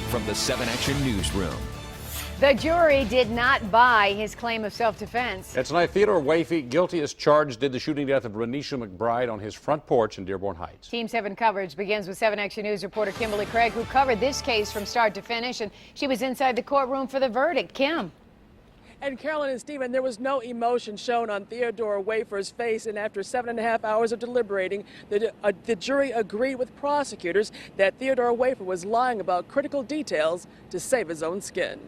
from the 7 Action Newsroom. The jury did not buy his claim of self-defense. And tonight, Theodore Wafer, guilty as charged, did the shooting death of Renisha McBride on his front porch in Dearborn Heights. Team 7 coverage begins with 7 Action News reporter Kimberly Craig, who covered this case from start to finish, and she was inside the courtroom for the verdict. Kim. And Carolyn and Stephen, there was no emotion shown on Theodore Wafer's face, and after 7.5 hours of deliberating, the jury agreed with prosecutors that Theodore Wafer was lying about critical details to save his own skin.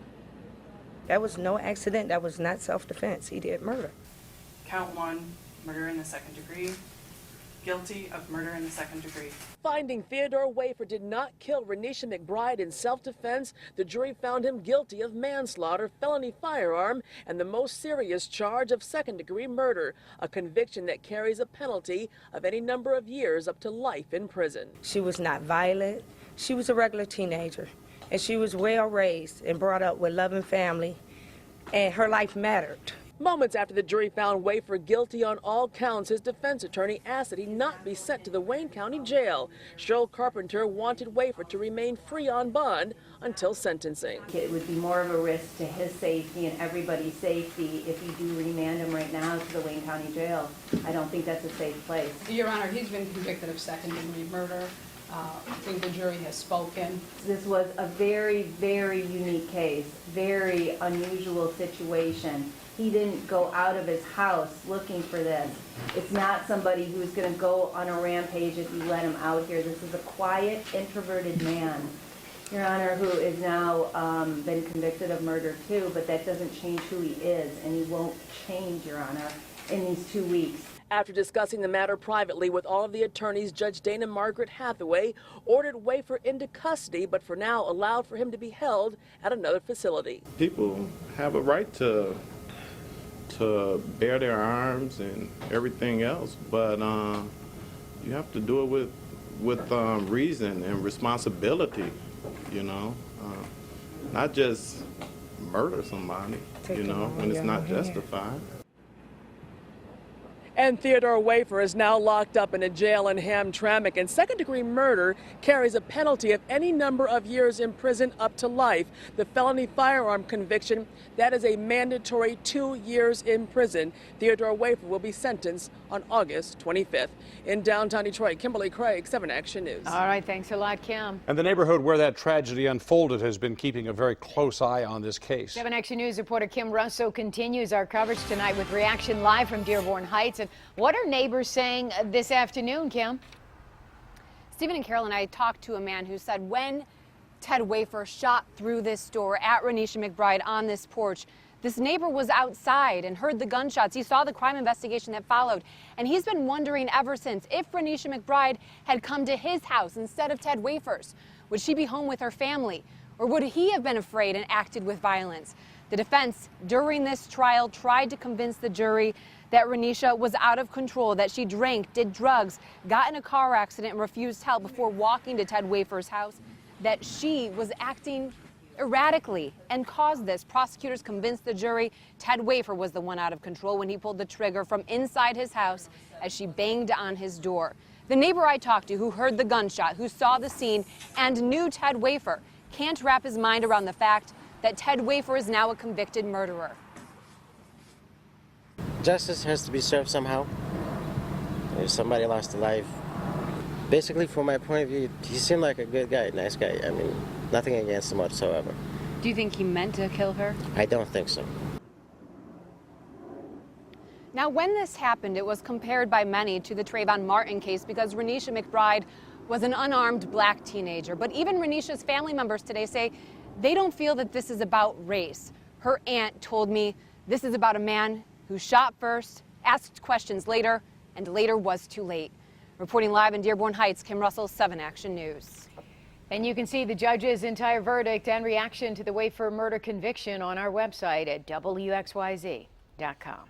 That was no accident. That was not self-defense. He did murder. Count 1, murder in the second degree. Guilty of murder in the second degree. Finding Theodore Wafer did not kill Renisha McBride in self-defense, the jury found him guilty of manslaughter, felony firearm, and the most serious charge of second-degree murder, a conviction that carries a penalty of any number of years up to life in prison. She was not violent. She was a regular teenager, and she was well raised and brought up with loving family, and her life mattered. Moments after the jury found Wafer guilty on all counts, his defense attorney asked that he not be sent to the Wayne County Jail. Cheryl Carpenter wanted Wafer to remain free on bond until sentencing. It would be more of a risk to his safety and everybody's safety if you do remand him right now to the Wayne County Jail. I don't think that's a safe place. Your Honor, he's been convicted of second-degree murder. I think the jury has spoken. This was a very, very unique case, very unusual situation. He didn't go out of his house looking for this. It's not somebody who's going to go on a rampage if you let him out here. This is a quiet, introverted man, Your Honor, who is now been convicted of murder too, but that doesn't change who he is, and he won't change, Your Honor, in these 2 weeks. After discussing the matter privately with all of the attorneys, Judge Dana Margaret Hathaway ordered Wafer into custody, but for now allowed for him to be held at another facility. People have a right to bear their arms and everything else, but you have to do it with reason and responsibility, you know, not just murder somebody, you know, when it's not justified. And Theodore Wafer is now locked up in a jail in Hamtramck, and second-degree murder carries a penalty of any number of years in prison up to life. The felony firearm conviction, that is a mandatory 2 years in prison. Theodore Wafer will be sentenced on August 25th. In downtown Detroit, Kimberly Craig, 7 Action News. All right, thanks a lot, Kim. And the neighborhood where that tragedy unfolded has been keeping a very close eye on this case. 7 Action News reporter Kim Russo continues our coverage tonight with reaction live from Dearborn Heights. And what are neighbors saying this afternoon, Kim? Stephen and Carolyn, I talked to a man who said when Ted Wafer shot through this door at Renisha McBride on this porch, this neighbor was outside and heard the gunshots. He saw the crime investigation that followed, and he's been wondering ever since if Renisha McBride had come to his house instead of Ted Wafer's. Would she be home with her family, or would he have been afraid and acted with violence? The defense during this trial tried to convince the jury that Renisha was out of control, that she drank, did drugs, got in a car accident and refused help before walking to Ted Wafer's house, that she was acting erratically and caused this. Prosecutors convinced the jury Ted Wafer was the one out of control when he pulled the trigger from inside his house as she banged on his door. The neighbor I talked to who heard the gunshot, who saw the scene and knew Ted Wafer, can't wrap his mind around the fact that Ted Wafer is now a convicted murderer. Justice has to be served somehow. If somebody lost a life. Basically, from my point of view, he seemed like a good guy, nice guy. I mean, nothing against him whatsoever. Do you think he meant to kill her? I don't think so. Now, when this happened, it was compared by many to the Trayvon Martin case because Renisha McBride was an unarmed black teenager. But even Renisha's family members today say they don't feel that this is about race. Her aunt told me this is about a man who shot first, asked questions later, and later was too late. Reporting live in Dearborn Heights, Kim Russell, 7 Action News. And you can see the judge's entire verdict and reaction to the Wafer murder conviction on our website at WXYZ.com.